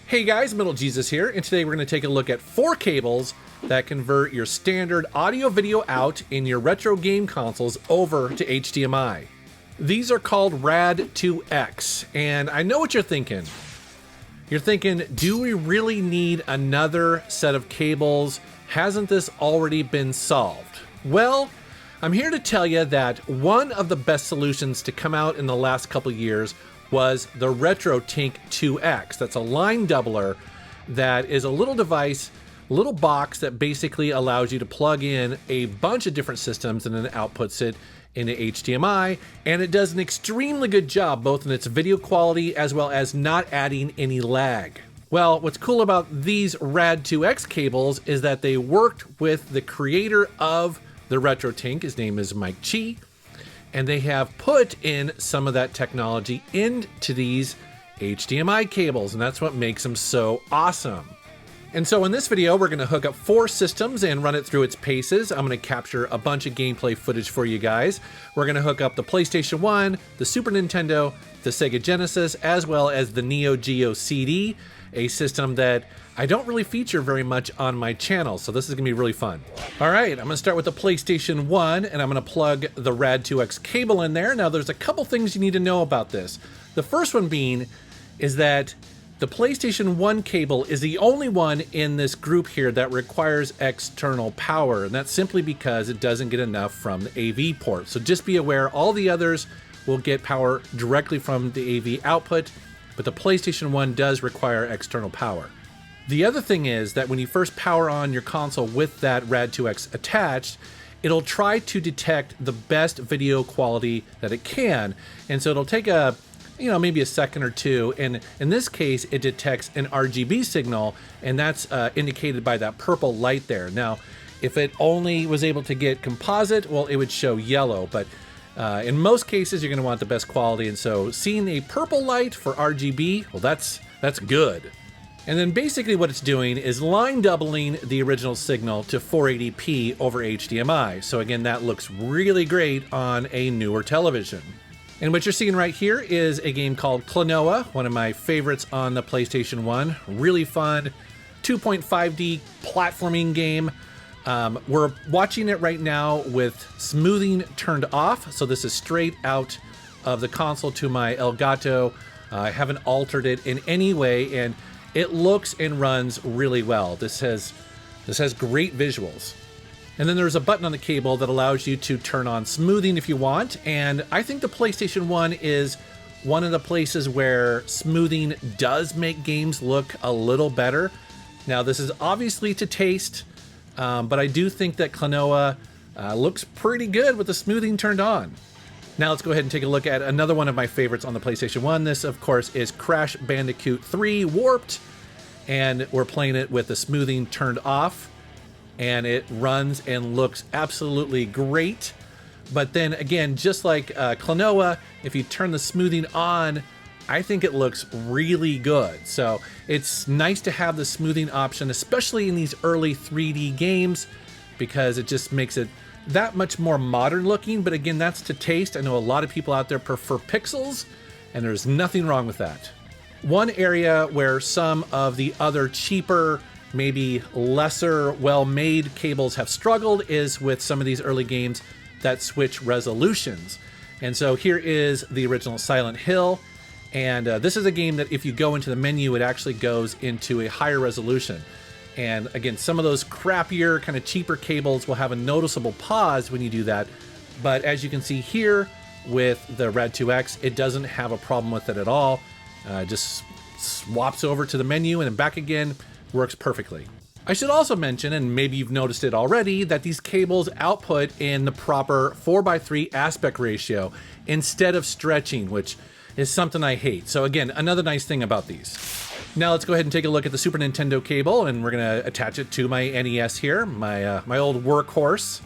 Hey guys, MetalJesus here, and today we're going to take a look at 4 cables that convert your standard audio-video out in your retro game consoles over to HDMI. These are called RAD2X, and I know what you're thinking. You're thinking, do we really need another set of cables? Hasn't this already been solved? Well, I'm here to tell you that one of the best solutions to come out in the last couple years was the RAD2X 2X. That's a line doubler that is a little device, little box that basically allows you to plug in a bunch of different systems and then outputs it into HDMI, and it does an extremely good job both in its video quality as well as not adding any lag. Well, what's cool about these RAD2X cables is that they worked with the creator of the RAD2X. His name is Mike Chi. And they have put in some of that technology into these HDMI cables, and that's what makes them so awesome. And so in this video, we're going to hook up 4 systems and run it through its paces. I'm going to capture a bunch of gameplay footage for you guys. We're going to hook up the PlayStation 1, the Super Nintendo, the Sega Genesis, as well as the NEOGEO CD, a system that I don't really feature very much on my channel, so this is gonna be really fun. All right, I'm gonna start with the PlayStation 1, and I'm gonna plug the RAD2X cable in there. Now, there's a couple things you need to know about this. The first one being is that the PlayStation 1 cable is the only one in this group here that requires external power, and that's simply because it doesn't get enough from the AV port. So just be aware, all the others will get power directly from the AV output, but the PlayStation 1 does require external power. The other thing is that when you first power on your console with that RAD2X attached, it'll try to detect the best video quality that it can. And so it'll take maybe a second or two. And in this case, it detects an RGB signal, and that's indicated by that purple light there. Now, if it only was able to get composite, well, it would show yellow, but in most cases, you're gonna want the best quality. And so seeing a purple light for RGB, well, that's good. And then basically what it's doing is line doubling the original signal to 480p over HDMI. So again, that looks really great on a newer television. And what you're seeing right here is a game called Klonoa, one of my favorites on the PlayStation 1. Really fun 2.5D platforming game. We're watching it right now with smoothing turned off. So this is straight out of the console to my Elgato. I haven't altered it in any way, and it looks and runs really well. This has great visuals. And then there's a button on the cable that allows you to turn on smoothing if you want. And I think the PlayStation 1 is one of the places where smoothing does make games look a little better. Now, this is obviously to taste, but I do think that Klonoa looks pretty good with the smoothing turned on. Now let's go ahead and take a look at another one of my favorites on the PlayStation 1. This, of course, is Crash Bandicoot 3 Warped, and we're playing it with the smoothing turned off, and it runs and looks absolutely great. But then again, just like Klonoa, if you turn the smoothing on, I think it looks really good. So it's nice to have the smoothing option, especially in these early 3D games, because it just makes it that much more modern looking. But again, that's to taste. I know a lot of people out there prefer pixels, and there's nothing wrong with that. One area where some of the other cheaper, maybe lesser well-made cables have struggled is with some of these early games that switch resolutions. And so here is the original Silent Hill, and this is a game that if you go into the menu, it actually goes into a higher resolution. And again, some of those crappier, kind of cheaper cables will have a noticeable pause when you do that. But as you can see here with the RAD2X, it doesn't have a problem with it at all. Just swaps over to the menu and then back again, works perfectly. I should also mention, and maybe you've noticed it already, that these cables output in the proper 4:3 aspect ratio instead of stretching, which is something I hate. So again, another nice thing about these. Now let's go ahead and take a look at the Super Nintendo cable, and we're gonna attach it to my NES here, my old workhorse.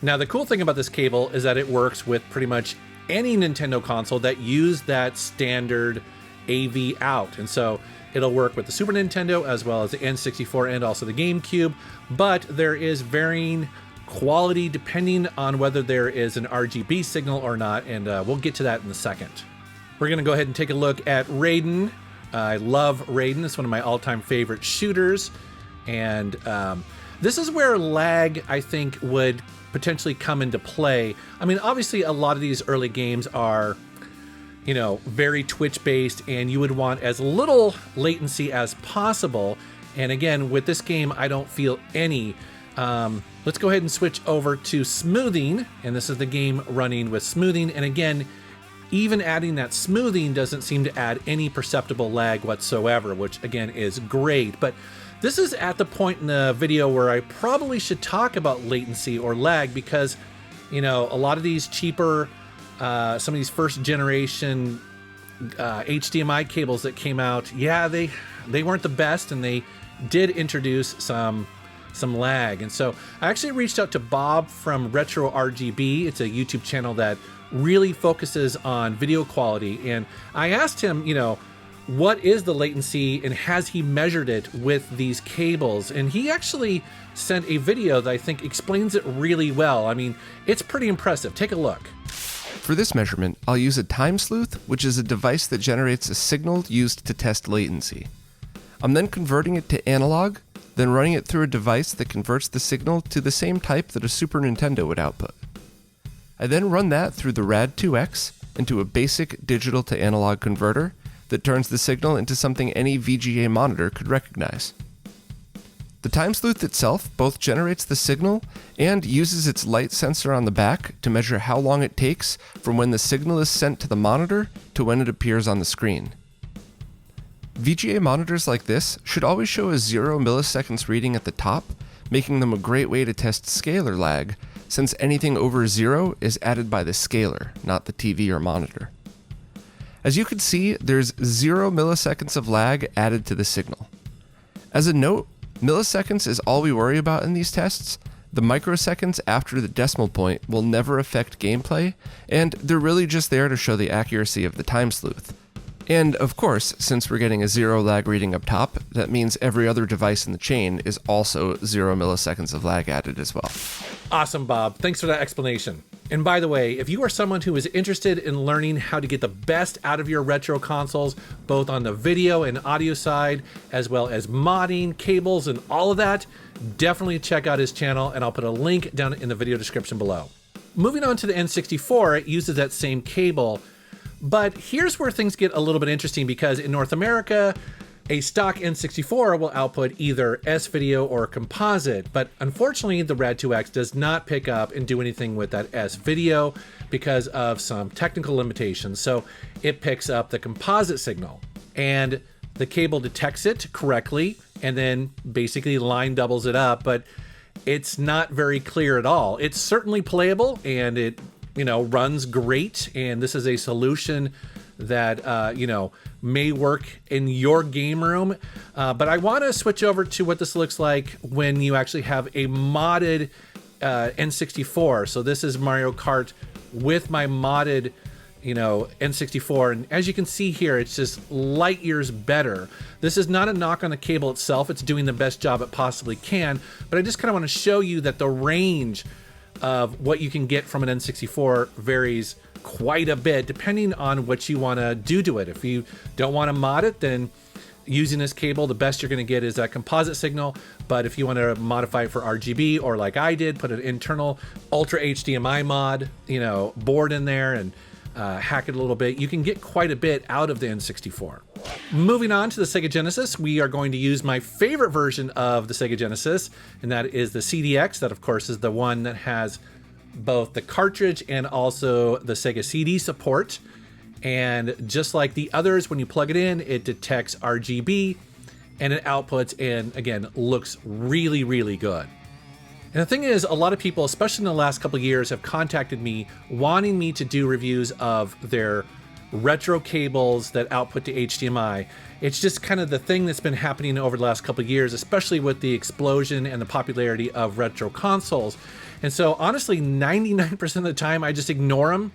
Now the cool thing about this cable is that it works with pretty much any Nintendo console that used that standard AV out. And so it'll work with the Super Nintendo as well as the N64 and also the GameCube, but there is varying quality depending on whether there is an RGB signal or not, and we'll get to that in a second. We're gonna go ahead and take a look at Raiden I love Raiden. It's one of my all-time favorite shooters. And this is where lag, I think, would potentially come into play. I mean, obviously, a lot of these early games are, you know, very Twitch-based, and you would want as little latency as possible. And again, with this game, I don't feel any. Let's go ahead and switch over to smoothing, and this is the game running with smoothing. And again, even adding that smoothing doesn't seem to add any perceptible lag whatsoever, which again is great. But this is at the point in the video where I probably should talk about latency or lag, because, you know, a lot of these cheaper, some of these first generation HDMI cables that came out, yeah, they weren't the best, and they did introduce some lag. And so I actually reached out to Bob from Retro RGB. It's a YouTube channel that really focuses on video quality. And I asked him, you know, what is the latency and has he measured it with these cables? And he actually sent a video that I think explains it really well. I mean, it's pretty impressive. Take a look. For this measurement, I'll use a time sleuth, which is a device that generates a signal used to test latency. I'm then converting it to analog, then running it through a device that converts the signal to the same type that a Super Nintendo would output. I then run that through the RAD2X into a basic digital to analog converter that turns the signal into something any VGA monitor could recognize. The time sleuth itself both generates the signal and uses its light sensor on the back to measure how long it takes from when the signal is sent to the monitor to when it appears on the screen. VGA monitors like this should always show a 0 milliseconds reading at the top, making them a great way to test scalar lag, since anything over 0 is added by the scaler, not the TV or monitor. As you can see, there's 0 milliseconds of lag added to the signal. As a note, milliseconds is all we worry about in these tests. The microseconds after the decimal point will never affect gameplay, and they're really just there to show the accuracy of the time sleuth. And of course, since we're getting a 0 lag reading up top, that means every other device in the chain is also 0 milliseconds of lag added as well. Awesome, Bob. Thanks for that explanation. And by the way, if you are someone who is interested in learning how to get the best out of your retro consoles, both on the video and audio side, as well as modding, cables, and all of that, definitely check out his channel, and I'll put a link down in the video description below. Moving on to the N64, it uses that same cable. But here's where things get a little bit interesting, because in North America, a stock N64 will output either S-video or composite, but unfortunately the RAD2X does not pick up and do anything with that S-video because of some technical limitations. So it picks up the composite signal, and the cable detects it correctly and then basically line doubles it up, but it's not very clear at all. It's certainly playable, and it, you know, runs great, and this is a solution that you know, may work in your game room. But I want to switch over to what this looks like when you actually have a modded N64. So this is Mario Kart with my modded, you know, N64, and as you can see here, it's just light years better. This is not a knock on the cable itself. It's doing the best job it possibly can, but I just kind of want to show you that the range of what you can get from an N64 varies quite a bit depending on what you want to do to it. If you don't want to mod it, then using this cable, the best you're going to get is that composite signal. But if you want to modify it for RGB, or like I did, put an internal Ultra HDMI mod, you know, board in there and hack it a little bit, you can get quite a bit out of the N64. Moving on to the Sega Genesis, we are going to use my favorite version of the Sega Genesis, and that is the CDX. That, of course, is the one that has both the cartridge and also the Sega CD support. And just like the others, when you plug it in, it detects RGB and it outputs, and again, looks really, really good. And the thing is, a lot of people, especially in the last couple of years, have contacted me wanting me to do reviews of their retro cables that output to HDMI. It's just kind of the thing that's been happening over the last couple of years, especially with the explosion and the popularity of retro consoles. And so honestly, 99% of the time I just ignore them,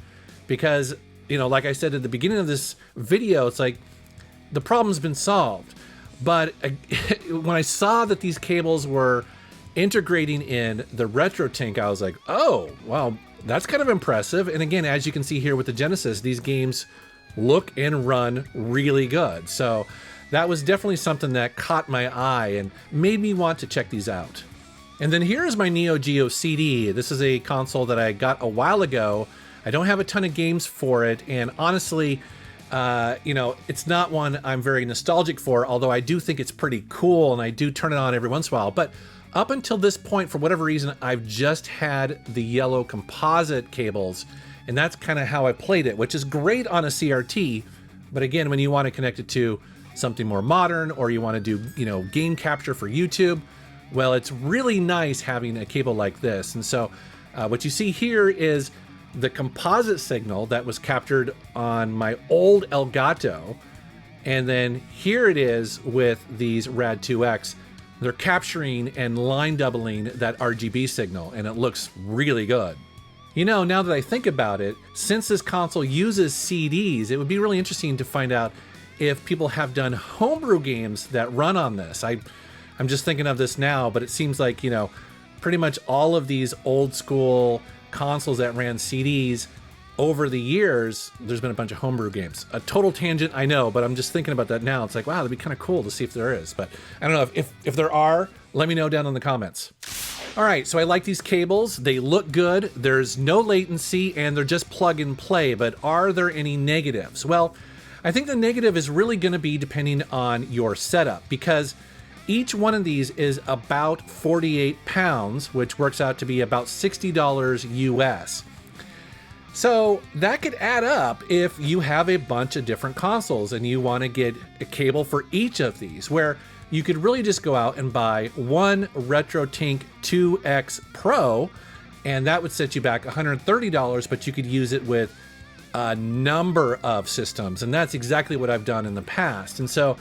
because, you know, like I said at the beginning of this video, it's like the problem's been solved. But when I saw that these cables were integrating in the RetroTink, I was like, oh, wow, that's kind of impressive. And again, as you can see here with the Genesis, these games look and run really good. So that was definitely something that caught my eye and made me want to check these out. And then here's my NeoGeo CD. This is a console that I got a while ago. I don't have a ton of games for it, and honestly, you know, it's not one I'm very nostalgic for, although I do think it's pretty cool and I do turn it on every once in a while. But up until this point, for whatever reason, I've just had the yellow composite cables, and that's kind of how I played it, which is great on a CRT. But again, when you want to connect it to something more modern, or you want to do, you know, game capture for YouTube, well, it's really nice having a cable like this. And so what you see here is the composite signal that was captured on my old Elgato. And then here it is with these RAD2X. They're capturing and line doubling that RGB signal, and it looks really good. You know, now that I think about it, since this console uses CDs, it would be really interesting to find out if people have done homebrew games that run on this. I'm just thinking of this now, but it seems like, you know, pretty much all of these old school consoles that ran CDs over the years, there's been a bunch of homebrew games. A total tangent, I know, but I'm just thinking about that now. It's like, wow, that'd be kind of cool to see if there is. But I don't know, if there are, let me know down in the comments. All right, so I like these cables. They look good. There's no latency, and they're just plug and play. But are there any negatives? Well, I think the negative is really going to be depending on your setup, because each one of these is about 48 pounds, which works out to be about $60 US. So that could add up if you have a bunch of different consoles and you want to get a cable for each of these, where you could really just go out and buy one RetroTink 2X Pro, and that would set you back $130, but you could use it with a number of systems. And that's exactly what I've done in the past. And so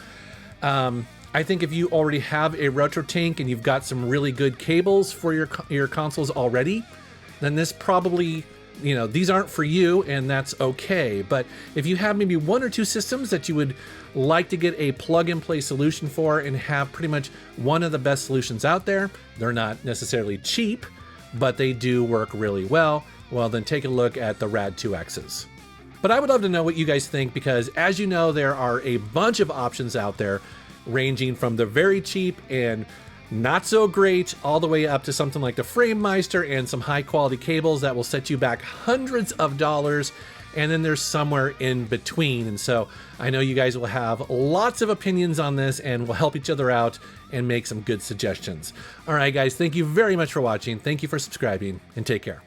I think if you already have a RetroTink and you've got some really good cables for your consoles already, then this probably, you know, these aren't for you, and that's okay. But if you have maybe one or two systems that you would like to get a plug-and-play solution for and have pretty much one of the best solutions out there, they're not necessarily cheap, but they do work really well, well, then take a look at the RAD2Xs. But I would love to know what you guys think, because as you know, there are a bunch of options out there, ranging from the very cheap and not so great all the way up to something like the FrameMeister and some high quality cables that will set you back hundreds of dollars. And then there's somewhere in between. And so I know you guys will have lots of opinions on this, and we'll help each other out and make some good suggestions. All right, guys, thank you very much for watching. Thank you for subscribing, and take care.